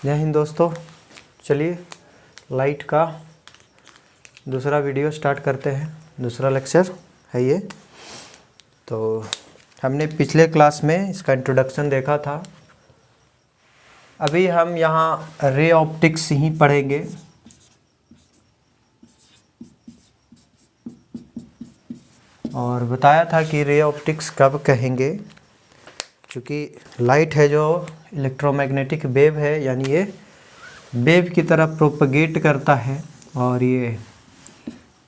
जय हिंद दोस्तों। चलिए लाइट का दूसरा वीडियो स्टार्ट करते हैं। दूसरा लेक्चर है ये। तो हमने पिछले क्लास में इसका इंट्रोडक्शन देखा था। अभी हम यहाँ रे ऑप्टिक्स ही पढ़ेंगे। और बताया था कि रे ऑप्टिक्स कब कहेंगे, क्योंकि लाइट है जो इलेक्ट्रोमैग्नेटिक वेव है, यानी ये वेव की तरफ प्रोपगेट करता है। और ये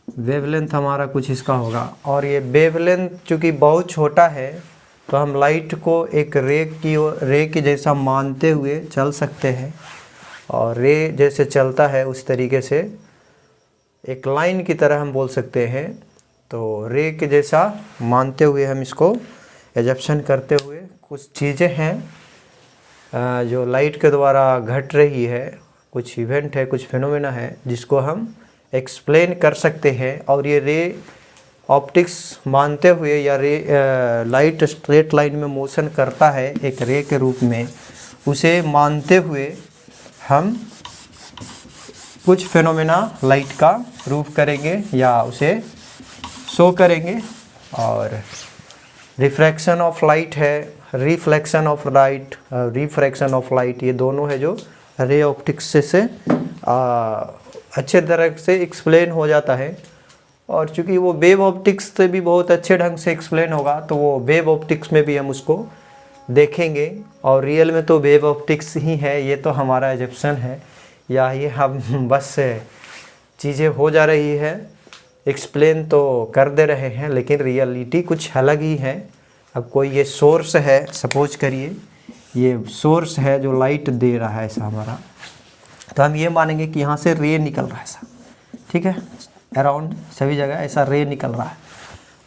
वेवलेंथ हमारा कुछ इसका होगा। और ये वेवलेंथ चूँकि बहुत छोटा है तो हम लाइट को एक रे की जैसा मानते हुए चल सकते हैं। और रे जैसे चलता है उस तरीके से एक लाइन की तरह हम बोल सकते हैं। तो रे के जैसा मानते हुए हम इसको एजप्शन करते हुए कुछ चीज़ें हैं जो लाइट के द्वारा घट रही है, कुछ इवेंट है, कुछ फिनोमेना है जिसको हम एक्सप्लेन कर सकते हैं। और ये रे ऑप्टिक्स मानते हुए या लाइट स्ट्रेट लाइन में मोशन करता है एक रे के रूप में, उसे मानते हुए हम कुछ फिनोमेना लाइट का प्रूफ करेंगे या उसे शो करेंगे। और रिफ्रैक्शन ऑफ लाइट है, reflection of light, refraction of light, ये दोनों है जो रे ऑप्टिक्स से अच्छे तरह से एक्सप्लेन हो जाता है। और चूँकि वो वेव ऑप्टिक्स से भी बहुत अच्छे ढंग से एक्सप्लेन होगा, तो वो वेव ऑप्टिक्स में भी हम उसको देखेंगे। और रियल में तो वेव ऑप्टिक्स ही है, ये तो हमारा एजप्शन है, या ये हम बस चीज़ें हो जा रही है, एक्सप्लेन तो कर दे रहे हैं, लेकिन रियलिटी कुछ अलग ही है। अब कोई ये सोर्स है, सपोज करिए ये सोर्स है जो लाइट दे रहा है ऐसा हमारा, तो हम ये मानेंगे कि यहाँ से रे निकल रहा है ऐसा, ठीक है, अराउंड सभी जगह ऐसा रे निकल रहा है।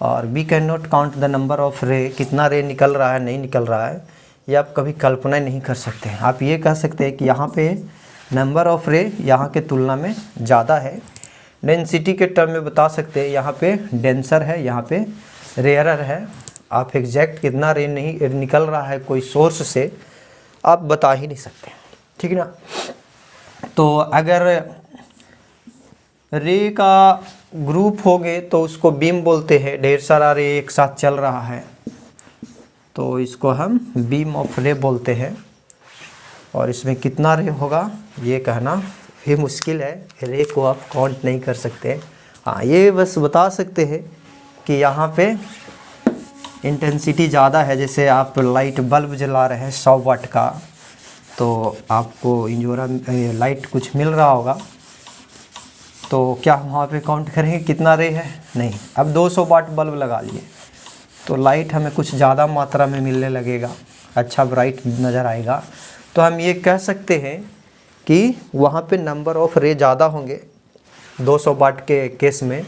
और we can not count the number of ray, कितना रे निकल रहा है नहीं निकल रहा है, ये आप कभी कल्पना नहीं कर सकते हैं। आप ये कह सकते हैं कि यहाँ पे नंबर ऑफ रे यहाँ के तुलना में ज़्यादा है। डेंसिटी के टर्म में बता सकते हैं, यहाँ पे डेंसर है, यहाँ पे रेयरर है। आप एग्जैक्ट कितना रे नहीं निकल रहा है कोई सोर्स से आप बता ही नहीं सकते, ठीक है ना। तो अगर रे का ग्रुप हो गए तो उसको बीम बोलते हैं। ढेर सारा रे एक साथ चल रहा है तो इसको हम बीम ऑफ रे बोलते हैं। और इसमें कितना रे होगा ये कहना भी मुश्किल है, रे को आप काउंट नहीं कर सकते। हाँ, ये बस बता सकते हैं कि यहाँ पे इंटेंसिटी ज़्यादा है। जैसे आप लाइट बल्ब जला रहे हैं 100 वाट का, तो आपको इंजोरा लाइट कुछ मिल रहा होगा, तो क्या हम वहाँ पे काउंट करेंगे कितना रे है? नहीं। अब 200 वाट बल्ब लगा लिए तो लाइट हमें कुछ ज़्यादा मात्रा में मिलने लगेगा, अच्छा ब्राइट नज़र आएगा। तो हम ये कह सकते हैं कि वहाँ पे नंबर ऑफ रे ज़्यादा होंगे 200 वाट के केस में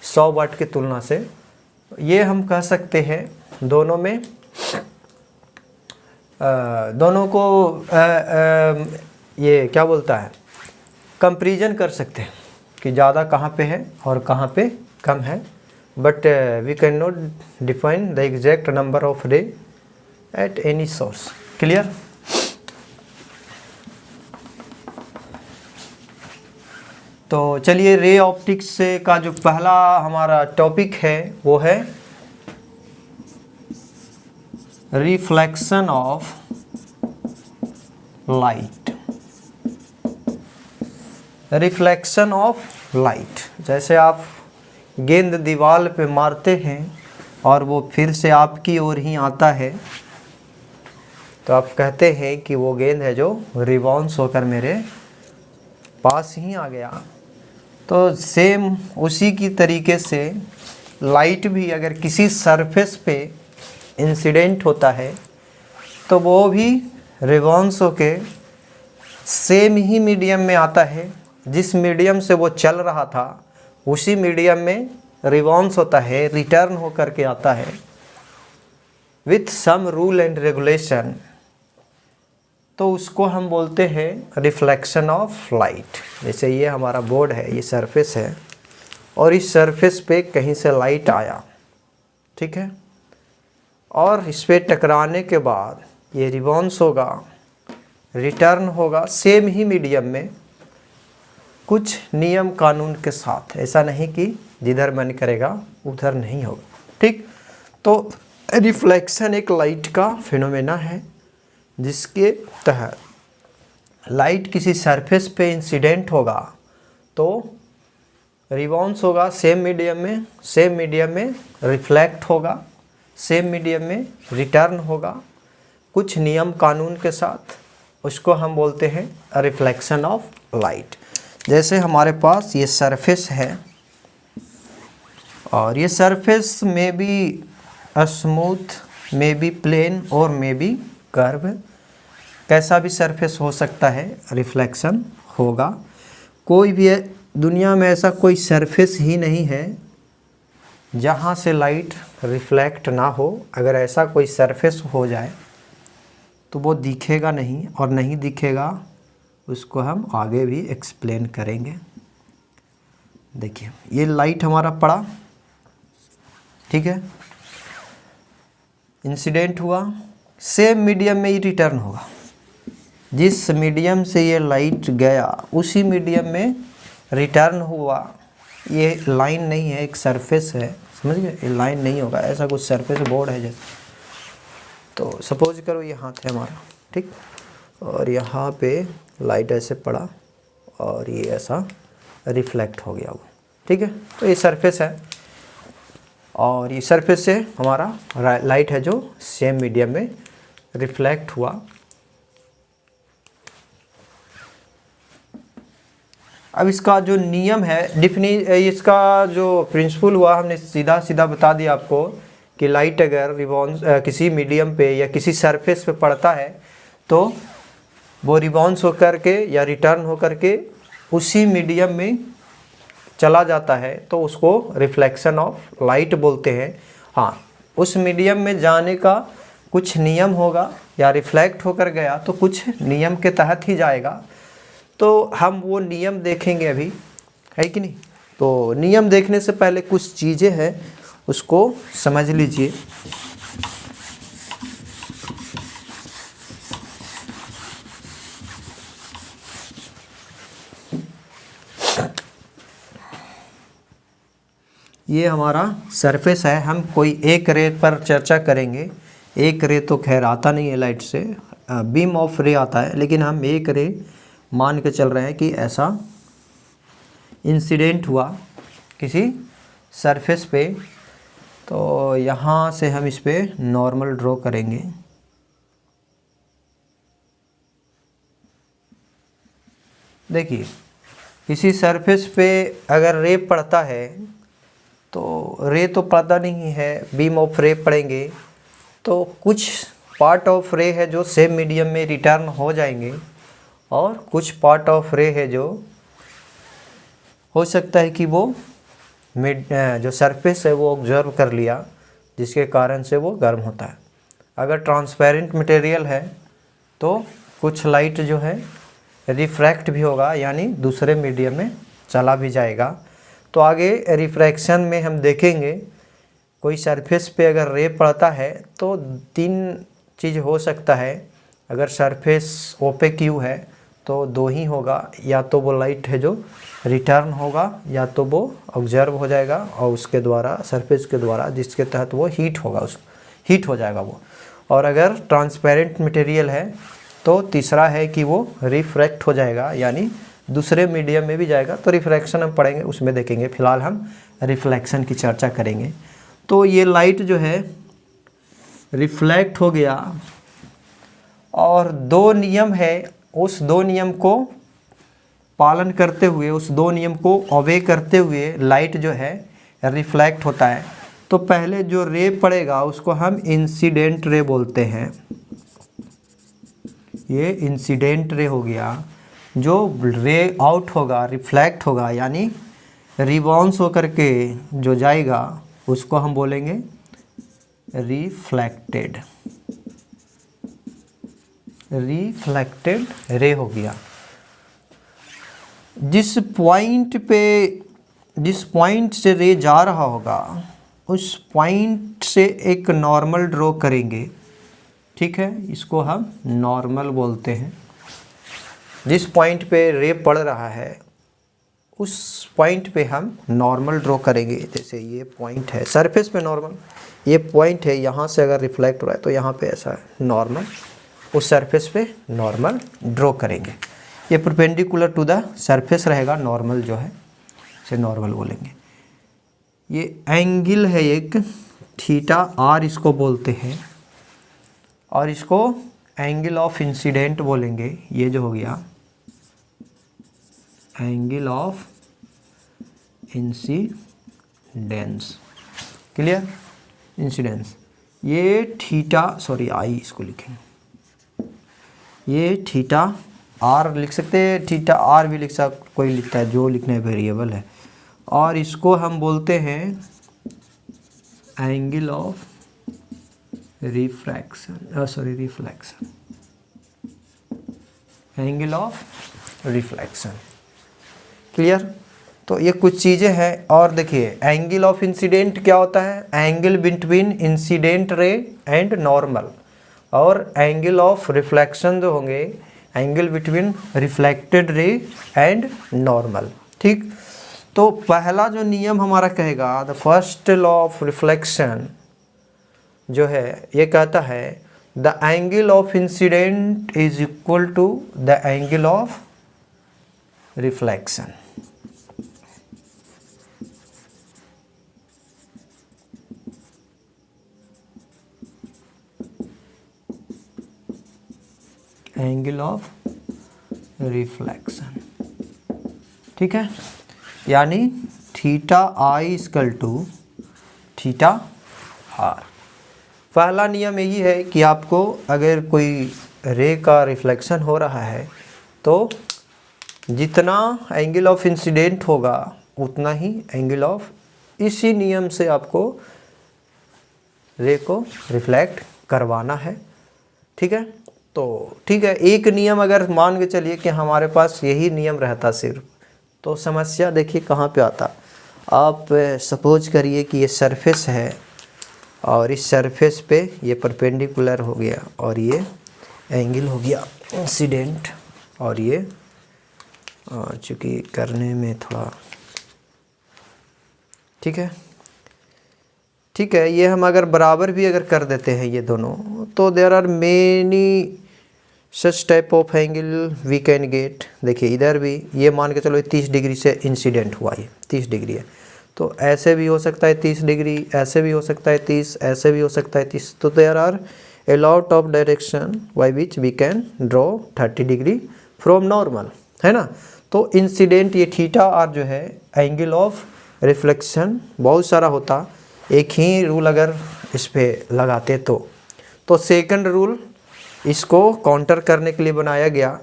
100 वाट की तुलना से। ये हम कह सकते हैं दोनों में दोनों को ये क्या बोलता है, कंपैरिजन कर सकते हैं कि ज़्यादा कहाँ पे है और कहाँ पे कम है। But we can not define the exact number of ray at any source. Clear? तो चलिए रे ऑप्टिक्स का जो पहला हमारा टॉपिक है वो है reflection of light. Reflection of light, जैसे आप गेंद दीवार पे मारते हैं और वो फिर से आपकी ओर ही आता है, तो आप कहते हैं कि वो गेंद है जो रिबाउंस होकर मेरे पास ही आ गया। तो सेम उसी की तरीके से लाइट भी अगर किसी सरफेस पे इंसिडेंट होता है तो वो भी रिबाउंस होके सेम ही मीडियम में आता है। जिस मीडियम से वो चल रहा था उसी मीडियम में रिबाउंस होता है, रिटर्न होकर के आता है with sum rule and regulation. तो उसको हम बोलते हैं रिफ्लेक्शन ऑफ लाइट। जैसे ये हमारा बोर्ड है, ये सरफेस है और इस सरफेस पे कहीं से लाइट आया, ठीक है, और इस पे टकराने के बाद ये रिबाउंस होगा, रिटर्न होगा सेम ही मीडियम में कुछ नियम कानून के साथ। ऐसा नहीं कि जिधर मन करेगा उधर नहीं होगा, ठीक। तो रिफ्लेक्शन एक लाइट का फिनोमेना है जिसके तहत लाइट किसी सरफेस पे इंसिडेंट होगा तो रिबाउंस होगा सेम मीडियम में रिफ्लेक्ट होगा सेम मीडियम में, रिटर्न होगा कुछ नियम कानून के साथ। उसको हम बोलते हैं रिफ्लेक्शन ऑफ लाइट। जैसे हमारे पास ये सरफेस है और ये सरफेस में भी स्मूथ, में भी प्लेन और में भी कर्व, कैसा भी सरफेस हो सकता है, रिफ्लेक्शन होगा। कोई भी दुनिया में ऐसा कोई सरफेस ही नहीं है जहाँ से लाइट रिफ्लेक्ट ना हो। अगर ऐसा कोई सरफेस हो जाए तो वो दिखेगा नहीं, और नहीं दिखेगा उसको हम आगे भी एक्सप्लेन करेंगे। देखिए ये लाइट हमारा पड़ा, ठीक है, इंसिडेंट हुआ, सेम मीडियम में ही रिटर्न होगा। जिस मीडियम से ये लाइट गया उसी मीडियम में रिटर्न हुआ। ये लाइन नहीं है, एक सरफेस है, समझ गए, ये लाइन नहीं होगा, ऐसा कुछ सरफेस बोर्ड है जैसे। तो सपोज करो ये हाथ है हमारा, ठीक, और यहाँ पे लाइट ऐसे पड़ा और ये ऐसा रिफ्लेक्ट हो गया वो, ठीक है। तो ये सरफेस है और ये सरफेस से हमारा लाइट है जो सेम मीडियम में रिफ्लेक्ट हुआ। अब इसका जो नियम है, इसका जो प्रिंसिपल हुआ, हमने सीधा सीधा बता दिया आपको कि लाइट अगर रिबॉन्स किसी मीडियम पे या किसी सरफेस पे पड़ता है तो वो रिबॉन्स होकर के या रिटर्न होकर के उसी मीडियम में चला जाता है, तो उसको रिफ्लेक्शन ऑफ लाइट बोलते हैं। हाँ, उस मीडियम में जाने का कुछ नियम होगा, या रिफ्लेक्ट होकर गया तो कुछ नियम के तहत ही जाएगा। तो हम वो नियम देखेंगे अभी, है कि नहीं। तो नियम देखने से पहले कुछ चीज़ें हैं उसको समझ लीजिए। ये हमारा सरफेस है, हम कोई एक रे पर चर्चा करेंगे। एक रे तो खैर आता नहीं है लाइट से, बीम ऑफ रे आता है, लेकिन हम एक रे मान के चल रहे हैं कि ऐसा इंसिडेंट हुआ किसी सरफेस पे। तो यहाँ से हम इस पे नॉर्मल ड्रॉ करेंगे। देखिए किसी सरफेस पे अगर रे पड़ता है तो रे तो पड़ता नहीं है, बीम ऑफ रे पड़ेंगे तो कुछ पार्ट ऑफ रे है जो सेम मीडियम में रिटर्न हो जाएंगे, और कुछ पार्ट ऑफ रे है जो हो सकता है कि वो जो सरफेस है वो ऑब्जर्व कर लिया, जिसके कारण से वो गर्म होता है। अगर ट्रांसपेरेंट मटेरियल है तो कुछ लाइट जो है रिफ्रैक्ट भी होगा, यानी दूसरे मीडियम में चला भी जाएगा। तो आगे रिफ्रैक्शन में हम देखेंगे कोई सरफेस पे अगर रे पड़ता है तो तीन चीज़ हो सकता है। अगर सरफेस ओपेक क्यू है तो दो ही होगा, या तो वो लाइट है जो रिटर्न होगा, या तो वो ऑब्जर्व हो जाएगा और उसके द्वारा, सरफेस के द्वारा, जिसके तहत वो हीट होगा, उस हीट हो जाएगा वो। और अगर ट्रांसपेरेंट मटेरियल है तो तीसरा है कि वो रिफ्रैक्ट हो जाएगा, यानी दूसरे मीडियम में भी जाएगा। तो रिफ्रैक्शन हम पढ़ेंगे, उसमें देखेंगे। फिलहाल हम रिफ्लेक्शन की चर्चा करेंगे। तो ये लाइट जो है रिफ्लेक्ट हो गया, और दो नियम है, उस दो नियम को पालन करते हुए, उस दो नियम को ओबे करते हुए लाइट जो है रिफ्लेक्ट होता है। तो पहले जो रे पड़ेगा उसको हम इंसिडेंट रे बोलते हैं। ये इंसिडेंट रे हो गया। जो रे आउट होगा, रिफ्लेक्ट होगा, यानी रिबाउंस होकर के जो जाएगा उसको हम बोलेंगे रिफ्लेक्टेड रे हो गया। जिस पॉइंट से रे जा रहा होगा उस पॉइंट से एक नॉर्मल ड्रॉ करेंगे, ठीक है, इसको हम नॉर्मल बोलते हैं। जिस पॉइंट पे रे पड़ रहा है उस पॉइंट पे हम नॉर्मल ड्रॉ करेंगे। जैसे ये पॉइंट है सरफेस पे नॉर्मल, ये पॉइंट है, यहाँ से अगर रिफ्लेक्ट हो रहा है तो यहाँ पे ऐसा नॉर्मल, उस सरफेस पे नॉर्मल ड्रॉ करेंगे। ये परपेंडिकुलर टू द सरफेस रहेगा, नॉर्मल जो है इसे नॉर्मल बोलेंगे। ये एंगल है एक थीटा आर इसको बोलते हैं, और इसको एंगल ऑफ इंसिडेंट बोलेंगे। ये जो हो गया angle of incidence, clear, incidence. ये थीटा, सॉरी आई इसको लिखेंगे, ये थीटा आर लिख सकते हैं, थीटा आर भी लिख सकते, कोई लिखता है, जो लिखना है वेरिएबल है। और इसको हम बोलते हैं angle of refraction, sorry reflection, angle of reflection, clear. तो ये कुछ चीज़ें हैं। और देखिए एंगल ऑफ इंसिडेंट क्या होता है, angle between incident ray and normal, और एंगल ऑफ रिफ्लेक्शन जो होंगे angle between reflected ray and normal, ठीक। तो पहला जो नियम हमारा कहेगा, the first law of reflection जो है ये कहता है the angle of incidence is equal to the angle of reflection. Angle of reflection, ठीक है, यानी theta i equal to theta r. पहला नियम यही है कि आपको अगर कोई रे का रिफ्लेक्शन हो रहा है तो जितना एंगल ऑफ इंसिडेंट होगा उतना ही एंगल ऑफ, इसी नियम से आपको रे को रिफ्लेक्ट करवाना है, ठीक है। तो ठीक है, एक नियम अगर मान के चलिए कि हमारे पास यही नियम रहता सिर्फ, तो समस्या देखिए कहाँ पे आता। आप सपोज करिए कि ये सरफेस है और इस सरफेस पे ये परपेंडिकुलर हो गया और ये एंगल हो गया इंसिडेंट, और ये चूँकि करने में थोड़ा, ठीक है, ठीक है, ये हम अगर बराबर भी अगर कर देते हैं ये दोनों, तो there are many such type of angle we can get. देखिए इधर भी ये मान के चलो 30 डिग्री से इंसिडेंट हुआ, ये 30 डिग्री है, तो ऐसे भी हो सकता है 30 डिग्री, ऐसे भी हो सकता है 30, ऐसे भी हो सकता है 30। तो there are a lot of direction by which we can draw 30 degree from normal, है ना। तो इंसिडेंट ये थीटा आर जो है एंगल ऑफ रिफ्लेक्शन बहुत सारा होता, एक ही रूल अगर इस पर लगाते तो सेकंड रूल इसको काउंटर करने के लिए बनाया गया,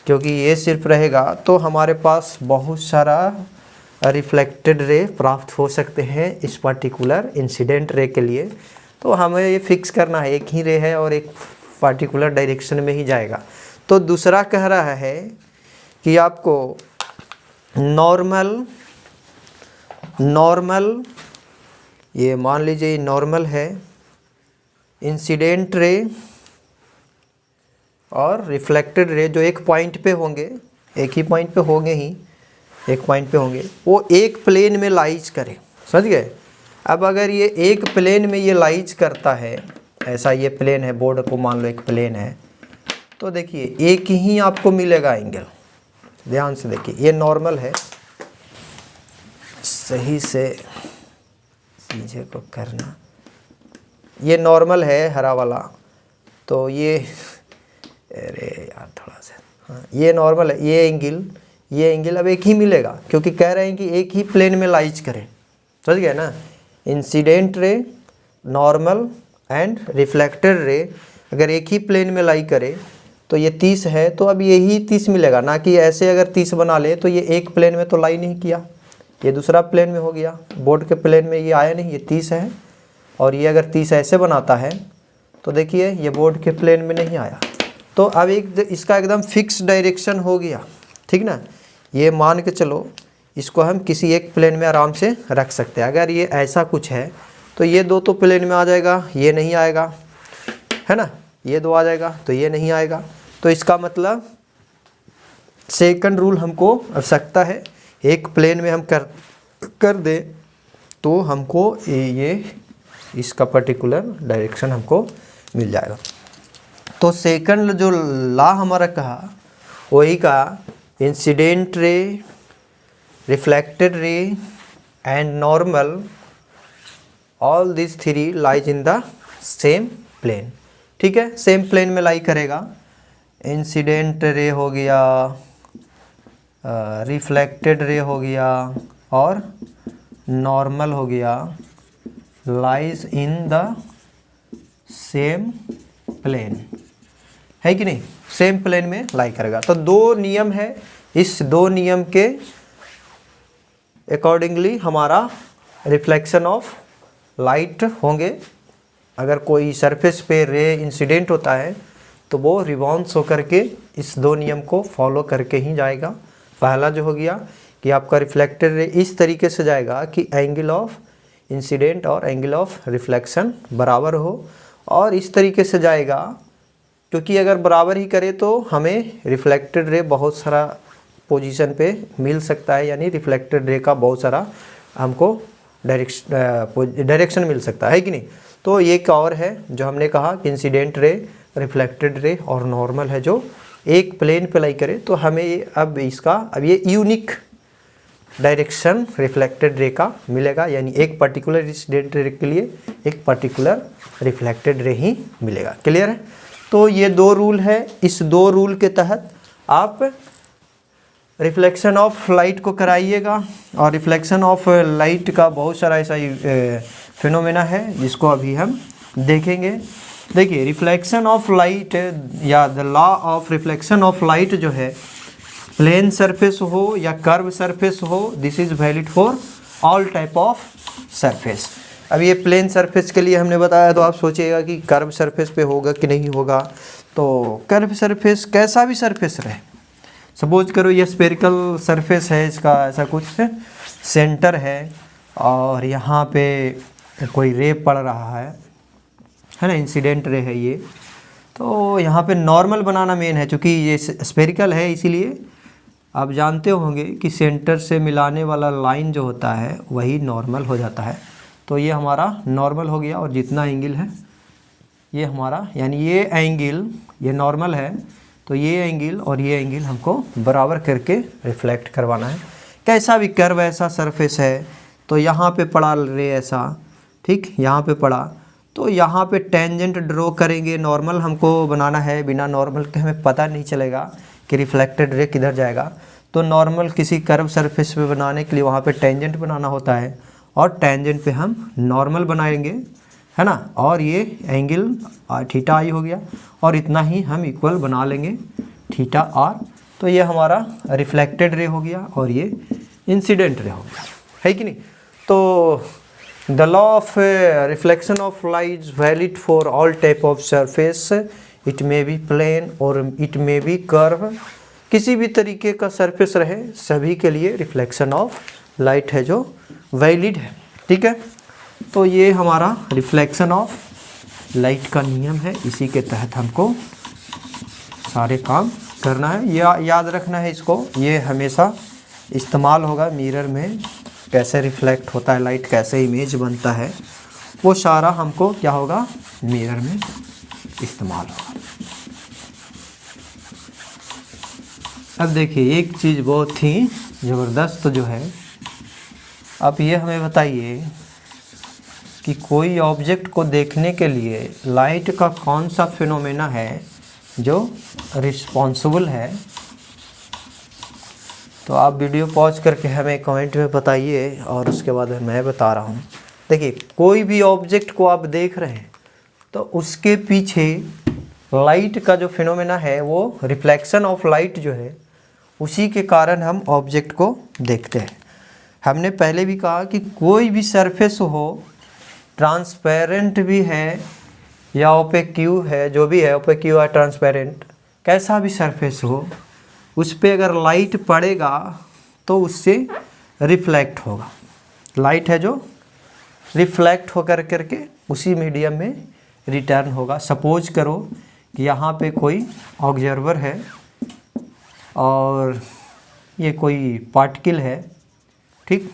क्योंकि ये सिर्फ रहेगा तो हमारे पास बहुत सारा रिफ्लेक्टेड रे प्राप्त हो सकते हैं इस पर्टिकुलर इंसिडेंट रे के लिए। तो हमें ये फिक्स करना है एक ही रे है और एक पर्टिकुलर डायरेक्शन में ही जाएगा। तो दूसरा कह रहा है कि आपको नॉर्मल ये मान लीजिए नॉर्मल है, इंसिडेंट रे और रिफ्लेक्टेड रे जो एक पॉइंट पे होंगे, एक ही पॉइंट पे होंगे ही, एक पॉइंट पे होंगे, वो एक प्लेन में लाइज करे, समझ गए। अब अगर ये एक प्लेन में ये लाइज करता है, ऐसा ये प्लेन है, बोर्ड को मान लो एक प्लेन है, तो देखिए एक ही आपको मिलेगा एंगल। ध्यान से देखिए ये नॉर्मल है, सही से चीज़ें को करना, ये नॉर्मल है हरा वाला, तो ये अरे यार थोड़ा सा, हाँ ये नॉर्मल है, ये एंगल अब एक ही मिलेगा, क्योंकि कह रहे हैं कि एक ही प्लेन में लाइज करें, समझ गए ना। Incident ray, normal and reflected ray अगर एक ही प्लेन में लाई करे तो ये 30 है, तो अब यही 30 मिलेगा, ना कि ऐसे अगर 30 बना ले तो ये एक प्लेन में तो लाई नहीं किया, ये दूसरा प्लेन में हो गया, बोर्ड के प्लेन में ये आया नहीं, ये 30 है, और ये अगर 30 ऐसे बनाता है तो देखिए ये बोर्ड के प्लेन में नहीं आया। तो अब एक इसका एकदम फिक्स डायरेक्शन हो गया, ठीक ना। ये मान के चलो इसको हम किसी एक प्लेन में आराम से रख सकते हैं। अगर ये ऐसा कुछ है तो ये दो तो प्लेन में आ जाएगा, ये नहीं आएगा, है ना, ये दो आ जाएगा तो ये नहीं आएगा। तो इसका मतलब सेकंड रूल हमको आवश्यकता है, एक प्लेन में हम कर दे तो हमको ये इसका पर्टिकुलर डायरेक्शन हमको मिल जाएगा। तो सेकंड जो लॉ हमारा कहा वही का incident ray, reflected ray and normal, all this three lies in the same plane. ठीक है, सेम प्लेन में लाई करेगा। इंसिडेंट रे हो गया, रिफ्लेक्टेड रे हो गया और नॉर्मल हो गया, lies in the same plane, है कि नहीं, सेम प्लेन में लाई करेगा। तो दो नियम है, इस दो नियम के अकॉर्डिंगली हमारा रिफ्लेक्शन ऑफ लाइट होंगे। अगर कोई सरफेस पे रे इंसिडेंट होता है तो वो रिबाउंस होकर के इस दो नियम को फॉलो करके ही जाएगा। पहला जो हो गया कि आपका रिफ्लेक्टेड रे इस तरीके से जाएगा कि एंगल ऑफ इंसिडेंट और एंगल ऑफ रिफ्लेक्शन बराबर हो, और इस तरीके से जाएगा क्योंकि अगर बराबर ही करे तो हमें रिफ्लेक्टेड रे बहुत सारा पोजीशन पे मिल सकता है, यानी रिफ्लेक्टेड रे का बहुत सारा हमको डायरेक्शन मिल सकता है कि नहीं। तो ये एक और है जो हमने कहा कि इंसिडेंट रे, रिफ्लेक्टेड रे और नॉर्मल है जो एक प्लेन पे लाई करे तो हमें अब ये यूनिक डायरेक्शन रिफ्लेक्टेड रे का मिलेगा, यानी एक पर्टिकुलर इंसिडेंट रे के लिए एक पर्टिकुलर रिफ्लेक्टेड रे ही मिलेगा। क्लियर है। तो ये दो रूल है, इस दो रूल के तहत आप रिफ्लेक्शन ऑफ लाइट को कराइएगा। और रिफ्लेक्शन ऑफ लाइट का बहुत सारा ऐसा फिनोमेना है जिसको अभी हम देखेंगे। देखिए रिफ्लेक्शन ऑफ लाइट या the law of reflection of light जो है, प्लेन सरफेस हो या कर्व सरफेस हो, this is valid for all type of surface. अब ये प्लेन सरफेस के लिए हमने बताया, तो आप सोचिएगा कि कर्व सरफेस पे होगा कि नहीं होगा। तो कर्व सरफेस कैसा भी सरफेस रहे, सपोज करो ये स्फेरिकल सरफेस है, इसका ऐसा कुछ सेंटर है और यहाँ पे कोई रे पड़ रहा है ना, इंसिडेंट रे है ये। तो यहाँ पे नॉर्मल बनाना मेन है, क्योंकि ये स्फेरिकल है इसीलिए आप जानते होंगे कि सेंटर से मिलाने वाला लाइन जो होता है वही नॉर्मल हो जाता है। तो ये हमारा नॉर्मल हो गया, और जितना एंगल है ये हमारा, यानी ये एंगल ये नॉर्मल है, तो ये एंगल और ये एंगल हमको बराबर करके रिफ्लेक्ट करवाना है। कैसा भी कर्व ऐसा सरफेस है, तो यहाँ पे पड़ा रे ऐसा, ठीक, यहाँ पे पड़ा, तो यहाँ पे टेंजेंट ड्रॉ करेंगे। नॉर्मल हमको बनाना है, बिना नॉर्मल के हमें पता नहीं चलेगा कि रिफ्लेक्टेड रे किधर जाएगा। तो नॉर्मल किसी कर्व सरफेस पे बनाने के लिए वहाँ पे टेंजेंट बनाना होता है, और टेंजेंट पे हम नॉर्मल बनाएंगे, है ना। और ये एंगल थीटा आई हो गया, और इतना ही हम इक्वल बना लेंगे थीटा आर। तो ये हमारा रिफ्लेक्टेड रे हो गया और ये इंसिडेंट रे हो गया, है कि नहीं। तो the law of reflection of light is valid for all type of surface, it may be plane और इट मे बी कर्व, किसी भी तरीके का सरफेस रहे सभी के लिए रिफ्लेक्शन ऑफ लाइट है जो वैलिड है। ठीक है, तो ये हमारा रिफ्लेक्शन ऑफ लाइट का नियम है, इसी के तहत हमको सारे काम करना है। या याद रखना है इसको, ये हमेशा इस्तेमाल होगा मिरर में, कैसे रिफ्लेक्ट होता है लाइट, कैसे इमेज बनता है, वो सारा हमको क्या होगा मिरर में इस्तेमाल होगा। अब देखिए एक चीज़ बहुत ही ज़बरदस्त जो है, अब ये हमें बताइए कि कोई ऑब्जेक्ट को देखने के लिए लाइट का कौन सा फिनोमेना है जो रिस्पॉन्सिबल है। तो आप वीडियो पॉज करके हमें कमेंट में बताइए, और उसके बाद मैं बता रहा हूँ। देखिए कोई भी ऑब्जेक्ट को आप देख रहे हैं तो उसके पीछे लाइट का जो फिनोमेना है वो रिफ्लेक्शन ऑफ लाइट जो है, उसी के कारण हम ऑब्जेक्ट को देखते हैं। हमने पहले भी कहा कि कोई भी सरफेस हो, ट्रांसपेरेंट भी है या ओपेक्यू है, जो भी है ओपेक्यू या ट्रांसपेरेंट, कैसा भी सरफेस हो, उस पर अगर लाइट पड़ेगा तो उससे रिफ्लेक्ट होगा। लाइट है जो रिफ्लेक्ट होकर करके उसी मीडियम में रिटर्न होगा। सपोज करो कि यहाँ पे कोई ऑब्जर्वर है, और ये कोई पार्टिकल है, ठीक।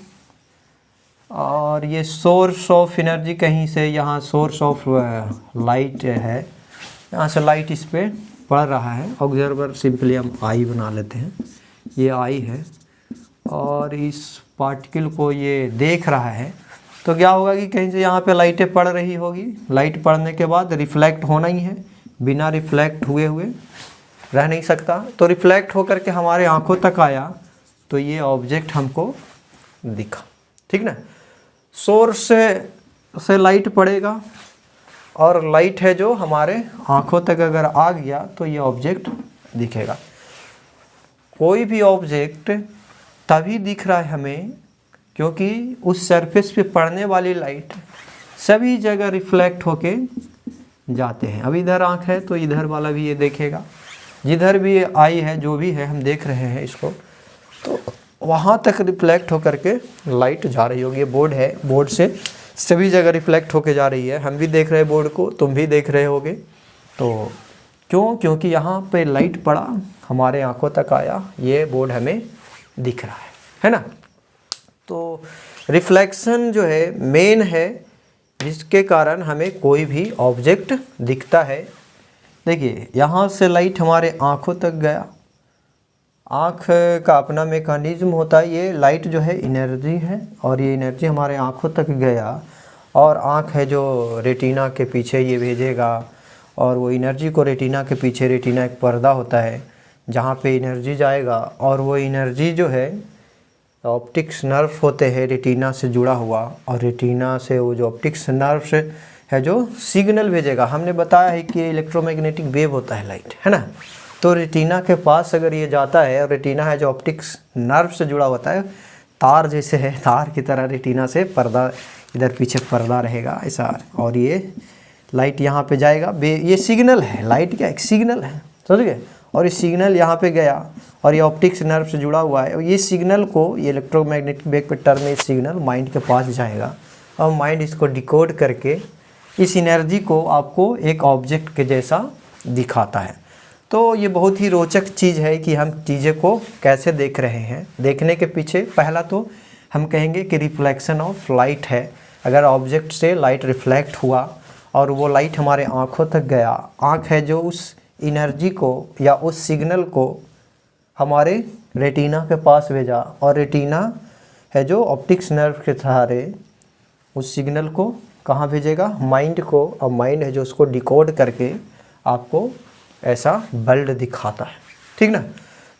और ये सोर्स ऑफ एनर्जी कहीं से, यहाँ सोर्स ऑफ लाइट है, यहाँ से लाइट इस पे पड़ रहा है। ऑब्जर्वर सिंपली हम आई बना लेते हैं, ये आई है और इस पार्टिकल को ये देख रहा है। तो क्या होगा कि कहीं से यहाँ पे लाइटें पड़ रही होगी, लाइट पड़ने के बाद रिफ्लेक्ट होना ही है, बिना रिफ्लेक्ट हुए रह नहीं सकता। तो रिफ्लेक्ट होकर के हमारे आंखों तक आया तो ये ऑब्जेक्ट हमको दिखा, ठीक ना। सोर्स से लाइट पड़ेगा और लाइट है जो हमारे आंखों तक अगर आ गया तो ये ऑब्जेक्ट दिखेगा। कोई भी ऑब्जेक्ट तभी दिख रहा है हमें क्योंकि उस सरफेस पे पड़ने वाली लाइट सभी जगह रिफ्लेक्ट होके जाते हैं। अब इधर आँख है तो इधर वाला भी ये देखेगा, जिधर भी आई है जो भी है हम देख रहे हैं इसको, तो वहाँ तक रिफ्लेक्ट होकर के लाइट जा रही होगी। बोर्ड है, बोर्ड से सभी जगह रिफ्लेक्ट होके जा रही है, हम भी देख रहे हैं बोर्ड को, तुम भी देख रहे होगे। तो क्यों? क्योंकि यहाँ पे लाइट पड़ा, हमारे आंखों तक आया, ये बोर्ड हमें दिख रहा है ना। तो रिफ्लेक्शन जो है मेन है जिसके कारण हमें कोई भी ऑब्जेक्ट दिखता है। देखिए यहाँ से लाइट हमारे आंखों तक गया, आँख का अपना मेकानिज़्म होता है, ये लाइट जो है एनर्जी है और ये एनर्जी हमारे आँखों तक गया और आँख है जो रेटिना के पीछे ये भेजेगा और वो एनर्जी को रेटिना के पीछे, रेटिना एक पर्दा होता है जहाँ पे एनर्जी जाएगा और वो एनर्जी जो है ऑप्टिक्स नर्व होते हैं रेटिना से जुड़ा हुआ, और रेटिना से वो जो ऑप्टिक्स नर्व से है जो सिग्नल भेजेगा। हमने बताया है कि इलेक्ट्रोमैग्नेटिक वेव होता है लाइट, है ना। तो रेटिना के पास अगर ये जाता है, और रेटिना है जो ऑप्टिक्स नर्व से जुड़ा होता है, तार जैसे है, तार की तरह रेटिना से पर्दा, इधर पीछे पर्दा रहेगा ऐसा, और ये लाइट यहाँ पे जाएगा। ये सिग्नल है, लाइट क्या एक सिग्नल है, समझ गए। और ये सिग्नल यहाँ पे गया और ये ऑप्टिक्स नर्व से जुड़ा हुआ है, और ये सिग्नल को, ये इलेक्ट्रोमैग्नेटिक वेव के टर्म में सिग्नल माइंड के पास जाएगा और माइंड इसको डिकोड करके इस एनर्जी को आपको एक ऑब्जेक्ट के जैसा दिखाता है। तो ये बहुत ही रोचक चीज़ है कि हम चीज़ें को कैसे देख रहे हैं। देखने के पीछे पहला तो हम कहेंगे कि रिफ्लेक्शन ऑफ लाइट है। अगर ऑब्जेक्ट से लाइट रिफ्लेक्ट हुआ और वो लाइट हमारे आँखों तक गया, आँख है जो उस एनर्जी को या उस सिग्नल को हमारे रेटिना के पास भेजा, और रेटिना है जो ऑप्टिक्स नर्व के सहारे उस सिग्नल को कहाँ भेजेगा, माइंड को, और माइंड है जो उसको डिकोड करके आपको ऐसा वर्ल्ड दिखाता है, ठीक ना।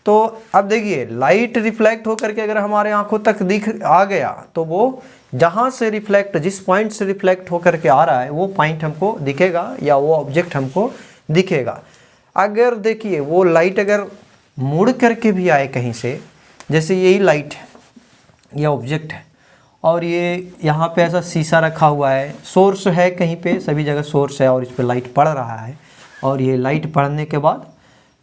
तो अब देखिए लाइट रिफ्लेक्ट होकर के अगर हमारे आंखों तक दिख आ गया तो वो जहाँ से रिफ्लेक्ट, जिस पॉइंट से रिफ्लेक्ट होकर के आ रहा है वो पॉइंट हमको दिखेगा या वो ऑब्जेक्ट हमको दिखेगा। अगर देखिए वो लाइट अगर मुड़ करके भी आए कहीं से, जैसे यही लाइट है, ये ऑब्जेक्ट है और ये यहाँ पे ऐसा शीशा रखा हुआ है, सोर्स है कहीं पे, सभी जगह सोर्स है और इस पर लाइट पड़ रहा है, और ये लाइट पड़ने के बाद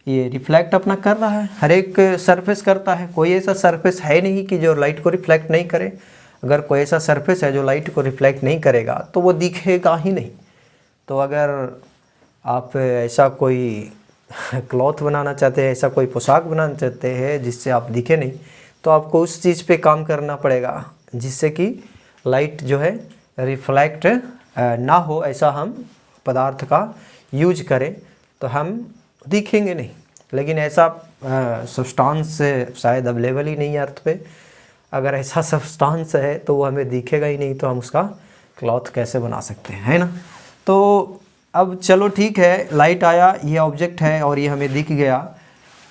ये रिफ्लेक्ट अपना कर रहा है। हर एक सरफेस करता है, कोई ऐसा सरफेस है नहीं कि जो लाइट को रिफ्लेक्ट नहीं करे। अगर कोई ऐसा सरफेस है जो लाइट को रिफ्लेक्ट नहीं करेगा तो वो दिखेगा ही नहीं। तो अगर आप ऐसा कोई क्लॉथ बनाना चाहते हैं, ऐसा कोई पोशाक बनाना चाहते हैं जिससे आप दिखे नहीं, तो आपको उस चीज़ पे काम करना पड़ेगा जिससे कि लाइट जो है रिफ्लेक्ट ना हो, ऐसा हम पदार्थ का यूज करें तो हम दिखेंगे नहीं। लेकिन ऐसा सब्सटेंस शायद अवेलेबल ही नहीं है अर्थ पे। अगर ऐसा सब्सटेंस है तो वो हमें दिखेगा ही नहीं, तो हम उसका क्लॉथ कैसे बना सकते हैं, है ना। तो अब चलो ठीक है, लाइट आया, ये ऑब्जेक्ट है और ये हमें दिख गया,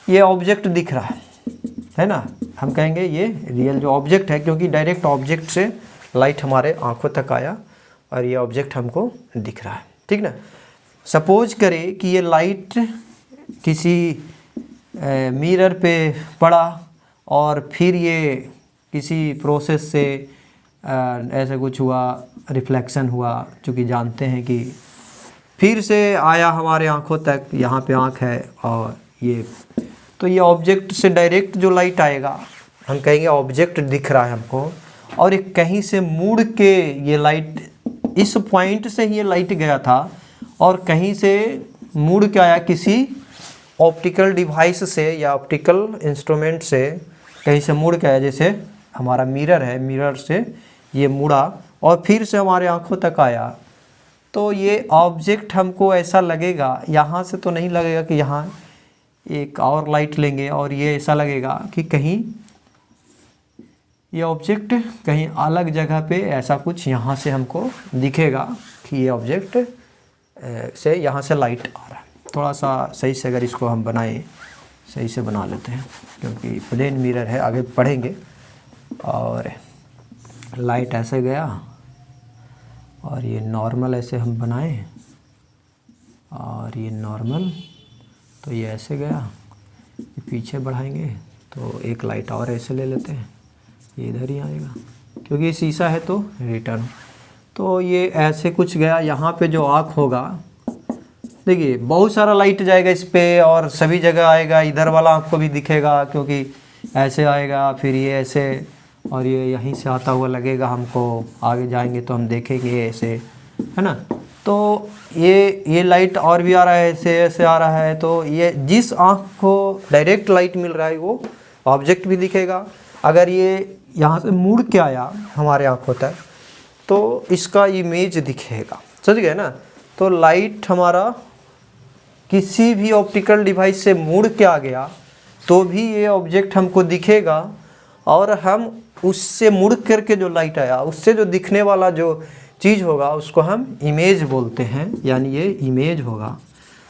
ये ऑब्जेक्ट दिख रहा है ना। हम कहेंगे ये रियल जो ऑब्जेक्ट है, क्योंकि डायरेक्ट ऑब्जेक्ट से लाइट हमारे आंखों तक आया और ये ऑब्जेक्ट हमको दिख रहा है, ठीक ना। सपोज करें कि ये लाइट किसी मिरर पे पड़ा और फिर ये किसी प्रोसेस से ऐसा कुछ हुआ, रिफ्लेक्शन हुआ, चूँकि जानते हैं कि फिर से आया हमारे आंखों तक, यहाँ पे आँख है और ये, तो ये ऑब्जेक्ट से डायरेक्ट जो लाइट आएगा हम कहेंगे ऑब्जेक्ट दिख रहा है हमको, और एक कहीं से मुड़ के ये लाइट, इस पॉइंट से ही ये लाइट गया था और कहीं से मुड़ के आया किसी ऑप्टिकल डिवाइस से या ऑप्टिकल इंस्ट्रूमेंट से कहीं से मुड़ के आया, जैसे हमारा मिरर है, मिरर से ये मुड़ा और फिर से हमारे आँखों तक आया, तो ये ऑब्जेक्ट हमको ऐसा लगेगा, यहाँ से तो नहीं लगेगा कि यहाँ एक और लाइट लेंगे और ये ऐसा लगेगा कि कहीं ये ऑब्जेक्ट कहीं अलग जगह पे ऐसा कुछ यहाँ से हमको दिखेगा कि ये ऑब्जेक्ट से यहाँ से लाइट आ रहा है। थोड़ा सा सही से अगर इसको हम बनाएं, सही से बना लेते हैं क्योंकि प्लेन मिरर है, आगे पढ़ेंगे। और लाइट ऐसे गया और ये नॉर्मल ऐसे हम बनाएं और ये नॉर्मल, तो ये ऐसे गया, ये पीछे बढ़ाएंगे तो एक लाइट और ऐसे ले लेते हैं, ये इधर ही आएगा क्योंकि ये शीशा है तो रिटर्न। तो ये ऐसे कुछ गया, यहाँ पे जो आँख होगा, देखिए बहुत सारा लाइट जाएगा इस पे और सभी जगह आएगा, इधर वाला आँख को भी दिखेगा क्योंकि ऐसे आएगा, फिर ये ऐसे और ये यहीं से आता हुआ लगेगा हमको, आगे जाएंगे तो हम देखेंगे ऐसे, है ना। तो ये लाइट और भी आ रहा है, ऐसे ऐसे आ रहा है, तो ये जिस आँख को डायरेक्ट लाइट मिल रहा है वो ऑब्जेक्ट भी दिखेगा। अगर ये यहाँ से मुड़ के आया हमारे आँखों तक तो इसका इमेज दिखेगा, समझ गए ना। तो लाइट हमारा किसी भी ऑप्टिकल डिवाइस से मुड़ के आ गया तो भी ये ऑब्जेक्ट हमको दिखेगा, और हम उससे मुड़ करके जो लाइट आया उससे जो दिखने वाला जो चीज़ होगा उसको हम इमेज बोलते हैं, यानी ये इमेज होगा।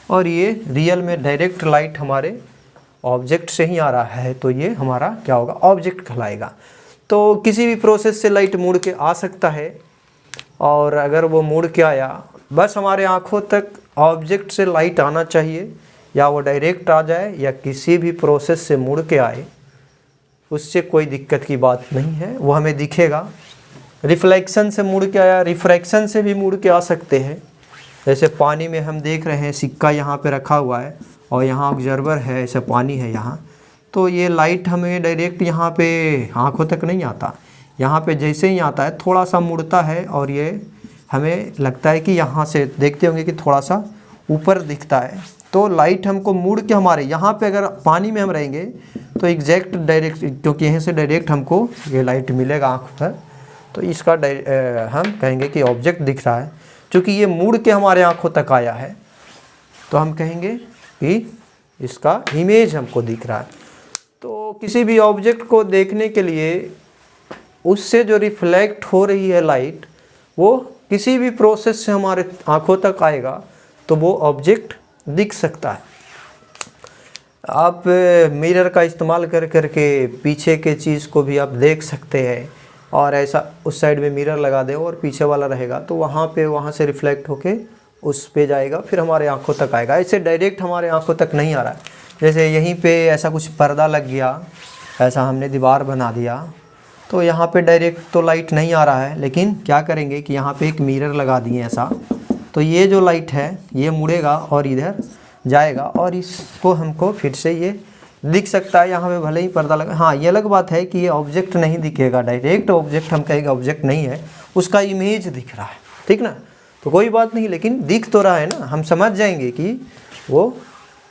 और ये रियल में डायरेक्ट लाइट हमारे ऑब्जेक्ट से ही आ रहा है तो ये हमारा क्या होगा, ऑब्जेक्ट कहलाएगा। तो किसी भी प्रोसेस से लाइट मुड़ के आ सकता है, और अगर वो मुड़ के आया, बस हमारे आँखों तक ऑब्जेक्ट से लाइट आना चाहिए, या वो डायरेक्ट आ जाए या किसी भी प्रोसेस से मुड़ के आए, उससे कोई दिक्कत की बात नहीं है, वो हमें दिखेगा। रिफ्लेक्शन से मुड़ के आया, रिफ्रैक्शन से भी मुड़ के आ सकते हैं। जैसे पानी में हम देख रहे हैं सिक्का यहाँ पे रखा हुआ है और यहाँ ऑब्जर्वर है, ऐसा पानी है यहाँ, तो ये लाइट हमें डायरेक्ट यहाँ पे आँखों तक नहीं आता, यहाँ पे जैसे ही आता है थोड़ा सा मुड़ता है और ये हमें लगता है कि यहाँ से देखते होंगे कि थोड़ा सा ऊपर दिखता है। तो लाइट हमको मुड़ के हमारे यहाँ पे, अगर पानी में हम रहेंगे तो एग्जैक्ट डायरेक्ट, क्योंकि यहीं से डायरेक्ट हमको ये लाइट मिलेगा आँख पर, तो इसका हम कहेंगे कि ऑब्जेक्ट दिख रहा है। चूँकि ये मुड़ के हमारे आँखों तक आया है तो हम कहेंगे कि इसका इमेज हमको दिख रहा है। तो किसी भी ऑब्जेक्ट को देखने के लिए उससे जो रिफ्लेक्ट हो रही है लाइट, वो किसी भी प्रोसेस से हमारे आँखों तक आएगा तो वो ऑब्जेक्ट दिख सकता है। आप मिरर का इस्तेमाल कर करके पीछे के चीज़ को भी आप देख सकते हैं, और ऐसा उस साइड में मिरर लगा दे और पीछे वाला रहेगा तो वहाँ से रिफ्लेक्ट होके उस पे जाएगा, फिर हमारे आँखों तक आएगा। ऐसे डायरेक्ट हमारे आँखों तक नहीं आ रहा है। जैसे यहीं पे ऐसा कुछ पर्दा लग गया, ऐसा हमने दीवार बना दिया, तो यहाँ पे डायरेक्ट तो लाइट नहीं आ रहा है, लेकिन क्या करेंगे कि यहाँ पे एक मिरर लगा दिए ऐसा, तो ये जो लाइट है ये मुड़ेगा और इधर जाएगा और इसको हमको फिर से ये दिख सकता है। यहाँ पे भले ही पर्दा लगा, हाँ ये अलग बात है कि ये ऑब्जेक्ट नहीं दिखेगा, डायरेक्ट ऑब्जेक्ट हम कहेंगे ऑब्जेक्ट नहीं है, उसका इमेज दिख रहा है, ठीक ना। तो कोई बात नहीं, लेकिन दिख तो रहा है ना, हम समझ जाएंगे कि वो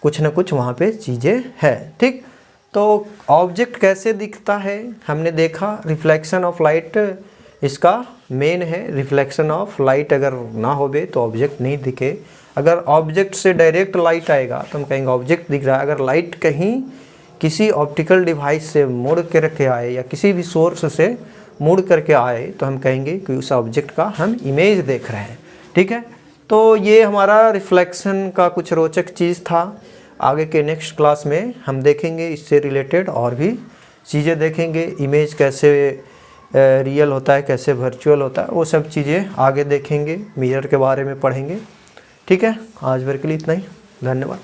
कुछ ना कुछ वहाँ पे चीज़ें हैं, ठीक। तो ऑब्जेक्ट कैसे दिखता है हमने देखा, रिफ्लेक्शन ऑफ लाइट इसका मेन है। रिफ्लेक्शन ऑफ लाइट अगर ना होवे तो ऑब्जेक्ट नहीं दिखे। अगर ऑब्जेक्ट से डायरेक्ट लाइट आएगा तो हम कहेंगे ऑब्जेक्ट दिख रहा है। अगर लाइट कहीं किसी ऑप्टिकल डिवाइस से मुड़ करके आए या किसी भी सोर्स से मुड़ करके आए तो हम कहेंगे कि उस ऑब्जेक्ट का हम इमेज देख रहे हैं, ठीक है। तो ये हमारा रिफ्लेक्शन का कुछ रोचक चीज़ था। आगे के नेक्स्ट क्लास में हम देखेंगे इससे रिलेटेड और भी चीज़ें देखेंगे, इमेज कैसे रियल होता है, कैसे वर्चुअल होता है, वो सब चीज़ें आगे देखेंगे, मिरर के बारे में पढ़ेंगे, ठीक है। आज भर के लिए इतना ही, धन्यवाद।